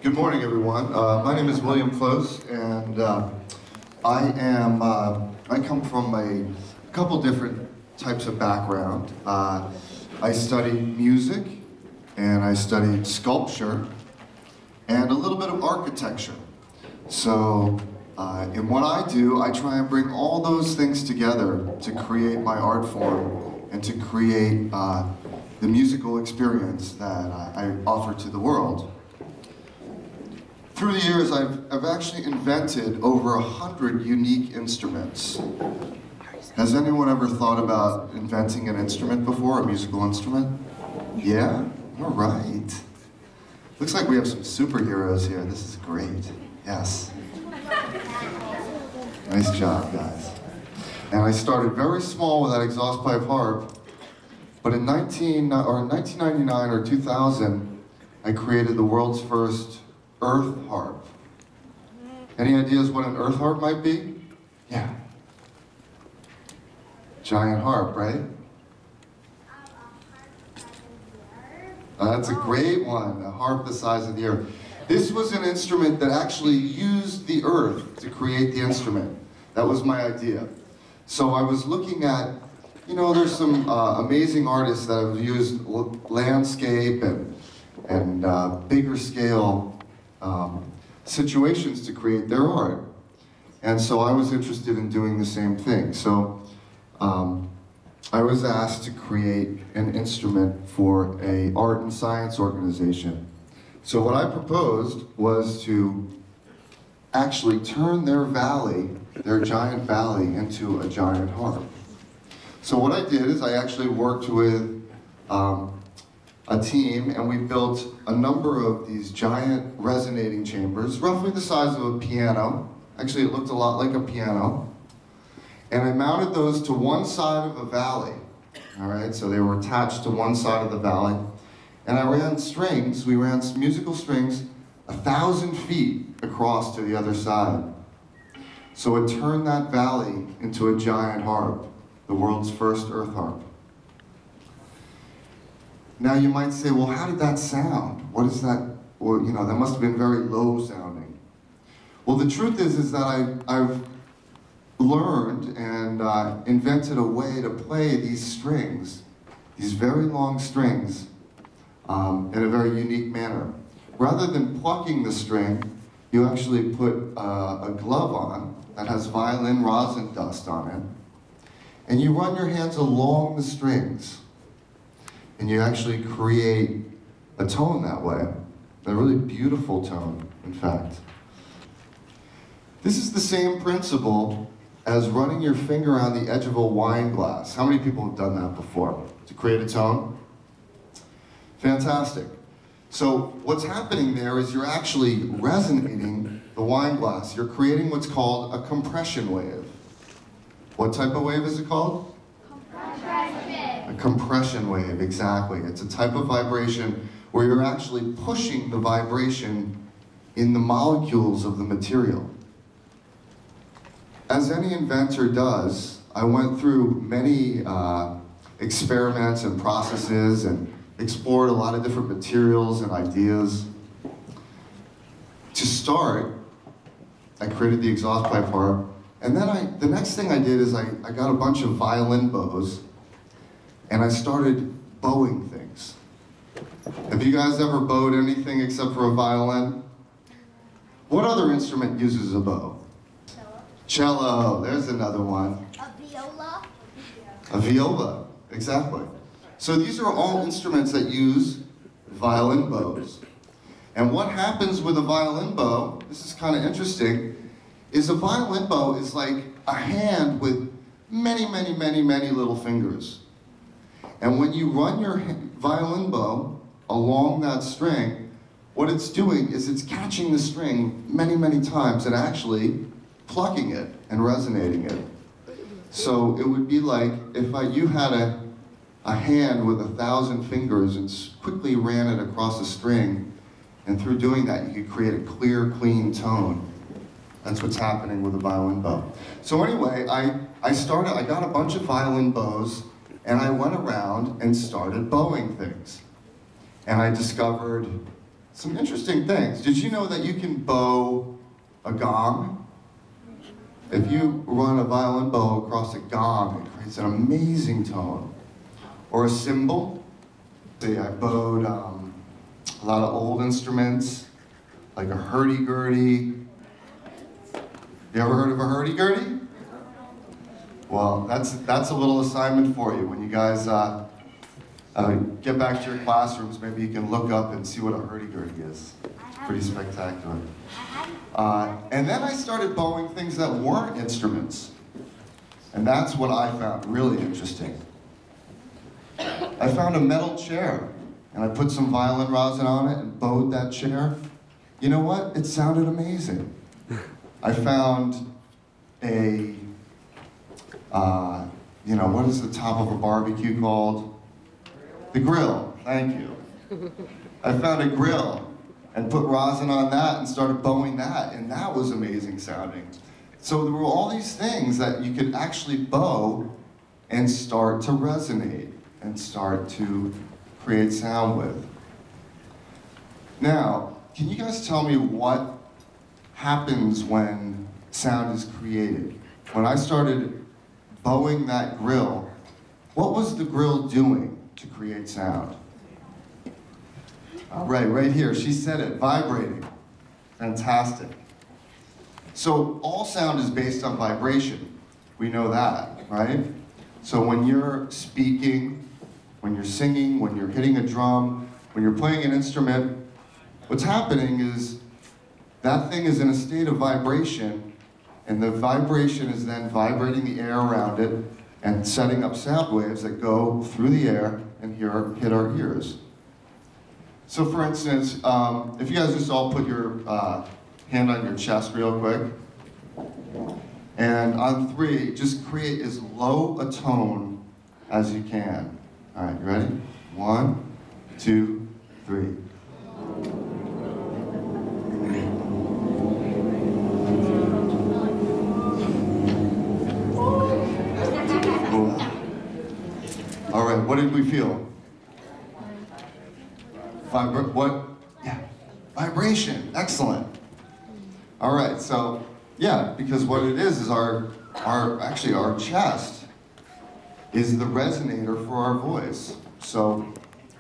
Good morning, everyone. My name is William Close, and I come from a couple different types of background. I studied music, and I studied sculpture, and a little bit of architecture. So, in what I do, I try and bring all those things together to create my art form and to create the musical experience that I offer to the world. Through the years, I've actually invented over 100 unique instruments. Has anyone ever thought about inventing an instrument before, a musical instrument? Yeah? All right. Looks like we have some superheroes here. This is great. Yes. Nice job, guys. And I started very small with that exhaust pipe harp, but in 1999 or 2000, I created the world's first earth harp. Any ideas what an earth harp might be? Yeah. Giant harp, right? That's a great one, a harp the size of the earth. This was an instrument that actually used the earth to create the instrument. That was my idea. So I was looking at, you know, there's some amazing artists that have used landscape and bigger scale situations to create their art. And so I was interested in doing the same thing. So I was asked to create an instrument for an art and science organization. So what I proposed was to actually turn their valley, their giant valley, into a giant harp. So what I did is I actually worked with a team, and we built a number of these giant resonating chambers, roughly the size of a piano. Actually, it looked a lot like a piano. And I mounted those to one side of a valley. All right, so they were attached to one side of the valley. And I ran strings, we ran musical strings 1,000 feet across to the other side. So it turned that valley into a giant harp, the world's first earth harp. Now you might say, well, how did that sound? What is that? Well, you know, that must have been very low sounding. Well, the truth is that I've learned and invented a way to play these strings, these very long strings, in a very unique manner. Rather than plucking the string, you actually put a glove on that has violin rosin dust on it, and you run your hands along the strings, and you actually create a tone that way, a really beautiful tone, in fact. This is the same principle as running your finger on the edge of a wine glass. How many people have done that before to create a tone? Fantastic. So what's happening there is you're actually resonating the wine glass. You're creating what's called a compression wave. What type of wave is it called? A compression wave, exactly. It's a type of vibration where you're actually pushing the vibration in the molecules of the material. As any inventor does, I went through many experiments and processes and explored a lot of different materials and ideas. To start, I created the exhaust pipe harp, and then the next thing I did is I got a bunch of violin bows, and I started bowing things. Have you guys ever bowed anything except for a violin? What other instrument uses a bow? Cello, there's another one. A viola. A viola, exactly. So these are all instruments that use violin bows. And what happens with a violin bow, this is kind of interesting, is a violin bow is like a hand with many, many, many, many little fingers. And when you run your violin bow along that string, what it's doing is it's catching the string many, many times and actually plucking it and resonating it. So it would be like if you had a hand with 1,000 fingers and quickly ran it across a string, and through doing that you could create a clear, clean tone. That's what's happening with a violin bow. So anyway, I got a bunch of violin bows, and I went around and started bowing things. And I discovered some interesting things. Did you know that you can bow a gong? If you run a violin bow across a gong, it creates an amazing tone. Or a cymbal. See, I bowed a lot of old instruments, like a hurdy-gurdy. You ever heard of a hurdy-gurdy? Well, that's a little assignment for you. When you guys get back to your classrooms, maybe you can look up and see what a hurdy-gurdy is. It's pretty spectacular. And then I started bowing things that weren't instruments. And that's what I found really interesting. I found a metal chair, and I put some violin rosin on it and bowed that chair. You know what? It sounded amazing. I found a, what is the top of a barbecue called? The grill, thank you. I found a grill and put rosin on that and started bowing that, and that was amazing sounding. So there were all these things that you could actually bow and start to resonate and start to create sound with. Now, can you guys tell me what happens when sound is created? When I started bowing that grill, what was the grill doing to create sound? Right here, she said it, vibrating. Fantastic. So all sound is based on vibration. We know that, right? So when you're speaking, when you're singing, when you're hitting a drum, when you're playing an instrument, what's happening is that thing is in a state of vibration, and the vibration is then vibrating the air around it and setting up sound waves that go through the air and hit our ears. So for instance, if you guys just all put your hand on your chest real quick, and on 3, just create as low a tone as you can. All right, you ready? 1, 2, 3. All right, what did we feel? What? Yeah, vibration, excellent. All right, so, yeah, because what it is our chest is the resonator for our voice. So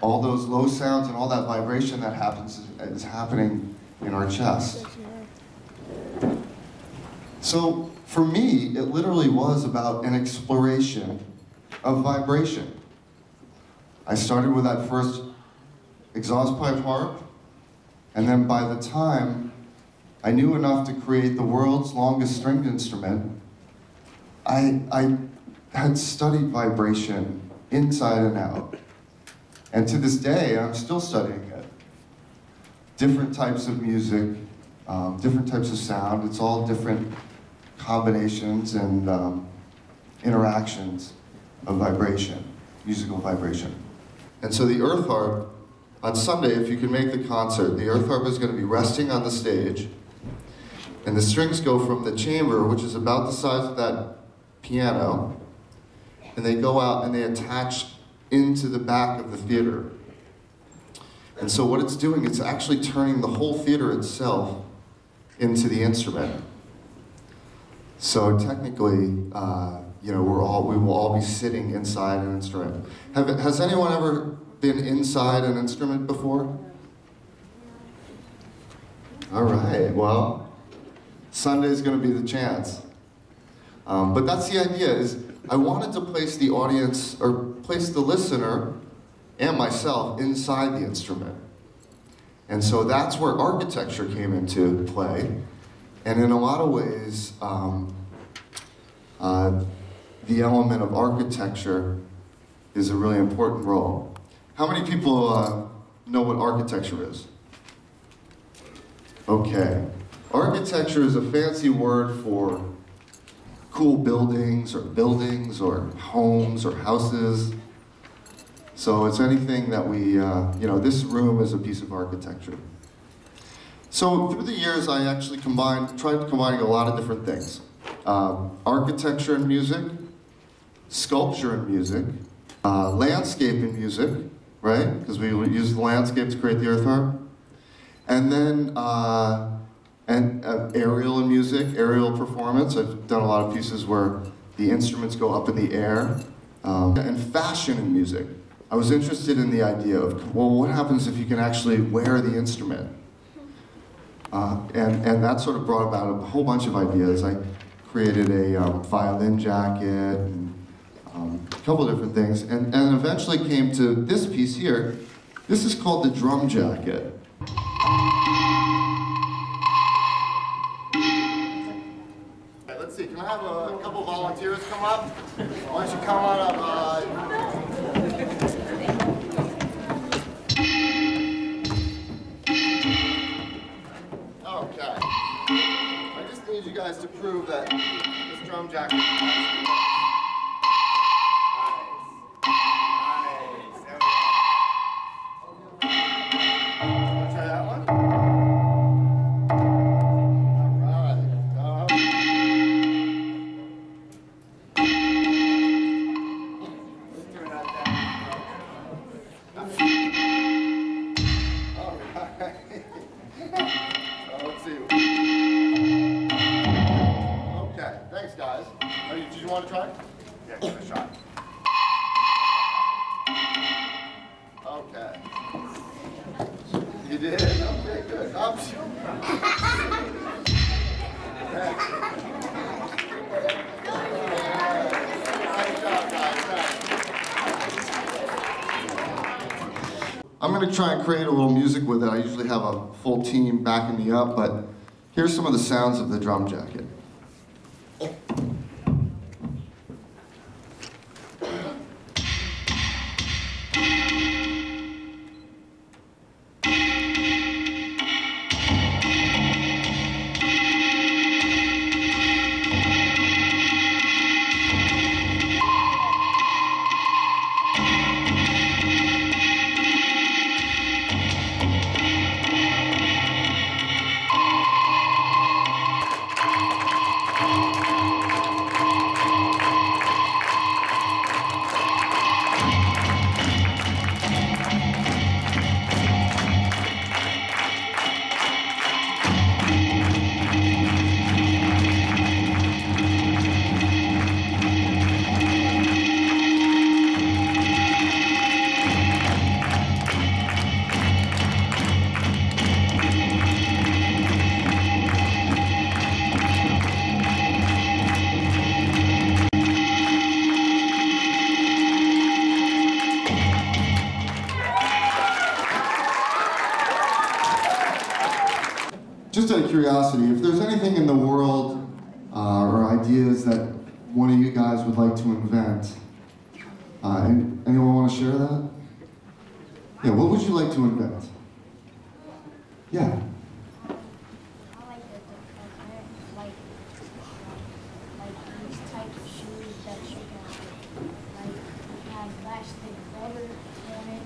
all those low sounds and all that vibration that happens is happening in our chest. So for me, it literally was about an exploration of vibration. I started with that first exhaust pipe harp, and then by the time I knew enough to create the world's longest stringed instrument, I had studied vibration inside and out. And to this day, I'm still studying it. Different types of music, different types of sound, it's all different combinations and interactions of vibration, musical vibration. And so the earth harp, on Sunday, if you can make the concert, the earth harp is going to be resting on the stage, and the strings go from the chamber, which is about the size of that piano, and they go out and they attach into the back of the theater. And so what it's doing, it's actually turning the whole theater itself into the instrument. So technically, we will all be sitting inside an instrument. Has anyone ever been inside an instrument before? All right, well, Sunday's going to be the chance. But that's the idea, is I wanted to place the audience, or place the listener and myself inside the instrument. And so that's where architecture came into play. And in a lot of ways, the element of architecture is a really important role. How many people know what architecture is? Okay. Architecture is a fancy word for cool buildings or homes or houses. So it's anything that we, this room is a piece of architecture. So through the years, I actually tried combining a lot of different things. Architecture and music, sculpture and music, landscape and music, right? Because we use the landscape to create the earth harp. And then aerial in music, aerial performance. I've done a lot of pieces where the instruments go up in the air. And fashion in music. I was interested in the idea of, well, what happens if you can actually wear the instrument? And that sort of brought about a whole bunch of ideas. I created a violin jacket, and a couple different things, and eventually came to this piece here. This is called the drum jacket. Let's see, can I have a couple volunteers come up? Why don't you come on up? Okay. I just need you guys to prove that this drum jacket is nice. There we go. Want to try that one? Did you want to try? Yeah, give it a shot. Okay. You did? Okay, good. Nice job, guys. I'm going to try and create a little music with it. I usually have a full team backing me up, but here's some of the sounds of the drum jacket. Just out of curiosity, if there's anything in the world or ideas that one of you guys would like to invent, anyone want to share that? Yeah, what would you like to invent? Yeah. I like these type of shoes that you can have plastic rubber on it.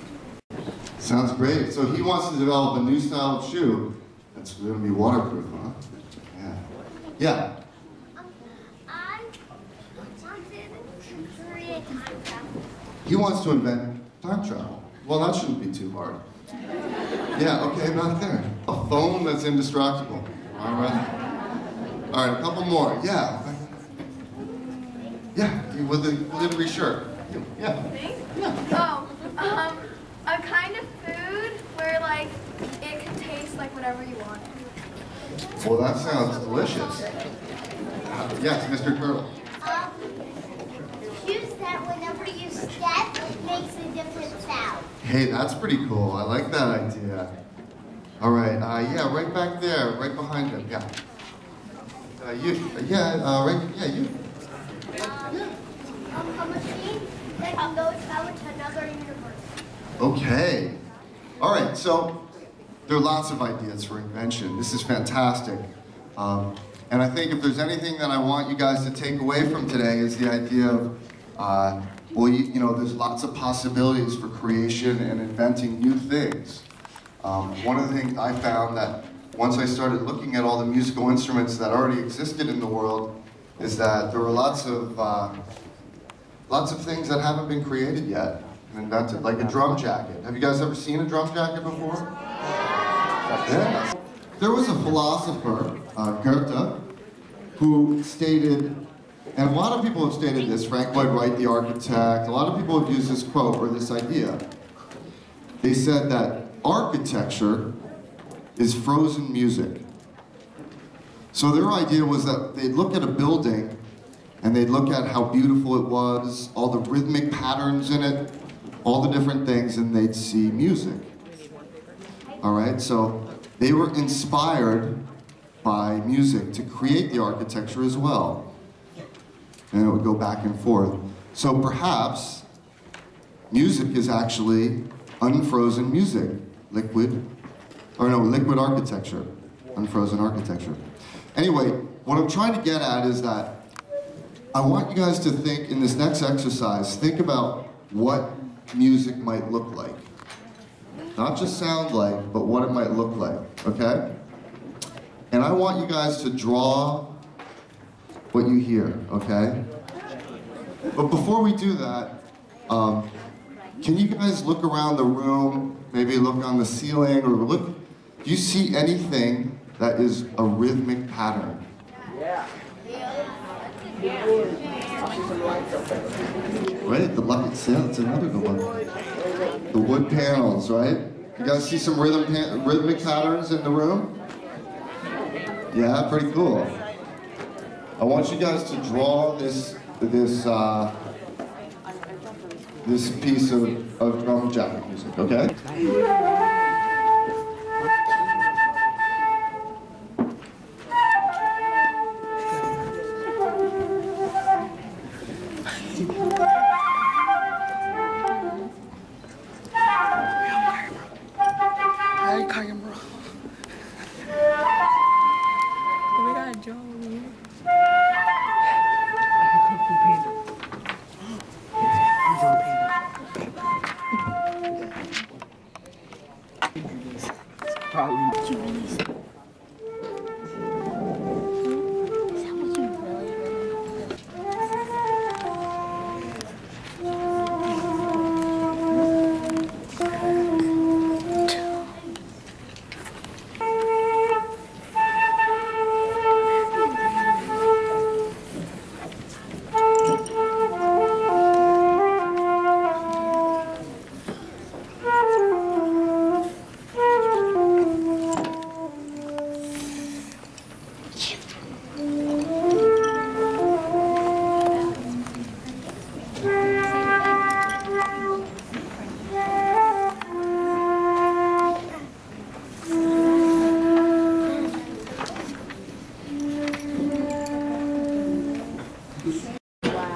Sounds great. So he wants to develop a new style of shoe that's going to be waterproof, huh? Yeah. Yeah. I wanted to create time travel. He wants to invent time travel. Well, that shouldn't be too hard. Yeah, okay, about there. A phone that's indestructible. All right. All right, a couple more. Yeah. Yeah, with the glittery shirt. Yeah. Oh, a kind of food where like it can taste like whatever you want. Well, that sounds delicious. Yes, Mr. Turtle. Shoes that whenever you step, it makes a different sound. Hey, that's pretty cool. I like that idea. All right, yeah, right back there, right behind him. Yeah. You. A machine that can go travel to another universe. Okay. All right, so there are lots of ideas for invention. This is fantastic. And I think if there's anything that I want you guys to take away from today is the idea of, well, you know, there's lots of possibilities for creation and inventing new things. One of the things I found that once I started looking at all the musical instruments that already existed in the world is that there were lots of things that haven't been created yet and invented, like a drum jacket. Have you guys ever seen a drum jacket before? Yeah. There was a philosopher, Goethe, who stated, and a lot of people have stated this, Frank Lloyd Wright, the architect, a lot of people have used this quote or this idea. They said that architecture is frozen music. So their idea was that they'd look at a building and they'd look at how beautiful it was, all the rhythmic patterns in it, all the different things, and they'd see music. All right, so they were inspired by music to create the architecture as well. And it would go back and forth. So perhaps music is actually unfrozen music, liquid architecture, unfrozen architecture. Anyway, what I'm trying to get at is that I want you guys to think in this next exercise, think about what music might look like. Not just sound like, but what it might look like, okay? And I want you guys to draw what you hear, okay? But before we do that, can you guys look around the room, maybe look on the ceiling, or look, do you see anything that is a rhythmic pattern? Yeah. Right, the lights, yeah, that's another good one. The wood panels, right? You guys see some rhythmic patterns in the room? Yeah, pretty cool. I want you guys to draw this piece of drum jacket music, okay?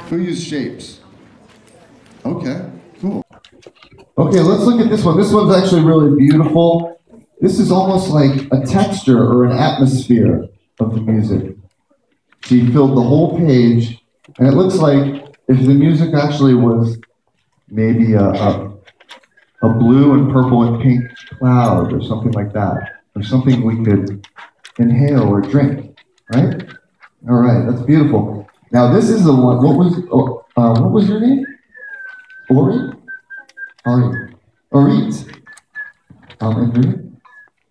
Who used shapes? Okay, cool. Okay, let's look at this one. This one's actually really beautiful. This is almost like a texture or an atmosphere of the music. She filled the whole page, and it looks like if the music actually was maybe a blue and purple and pink cloud or something like that, or something we could inhale or drink, right? All right, that's beautiful. Now this is the one. What was your name? Ori? Ari. Orit. And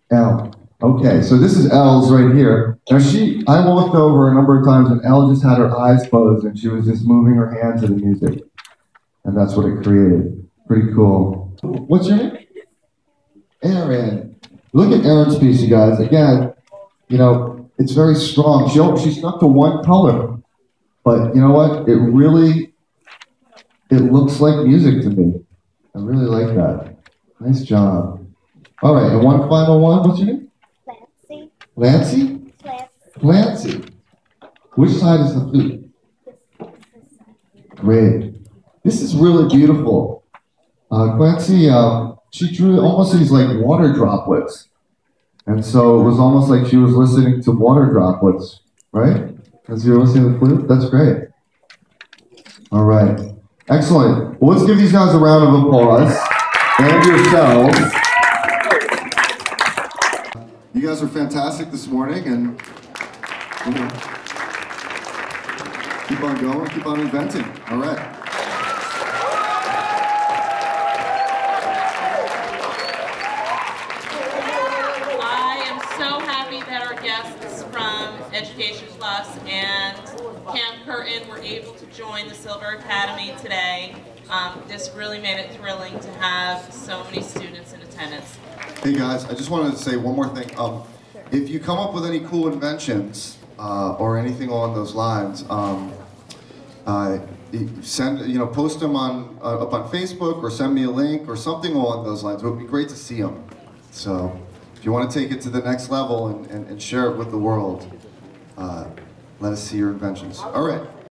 Elle. Okay, so this is Elle's right here. Now I walked over a number of times and Elle just had her eyes closed and she was just moving her hand to the music. And that's what it created. Pretty cool. What's your name? Erin. Look at Erin's piece, you guys. Again, you know, it's very strong. She stuck to one color. But you know what? It looks like music to me. I really like that. Nice job. All right, and one final one. What's your name? Lancy. Lancy? Lancy. Which side is the flute? Great. This is really beautiful. Clancy, she drew almost these like water droplets. And so it was almost like she was listening to water droplets, right? As you're listening to the flute? That's great. All right. Excellent. Well, let's give these guys a round of applause. And yourselves. You guys are fantastic this morning, and you know, keep on going, keep on inventing. All right. our guests from Education Plus and Camp Curtin were able to join the Silver Academy today. This really made it thrilling to have so many students in attendance. Hey guys, I just wanted to say one more thing. If you come up with any cool inventions or anything along those lines, post them on up on Facebook or send me a link or something along those lines. It would be great to see them. So if you want to take it to the next level and share it with the world, let us see your inventions. All right.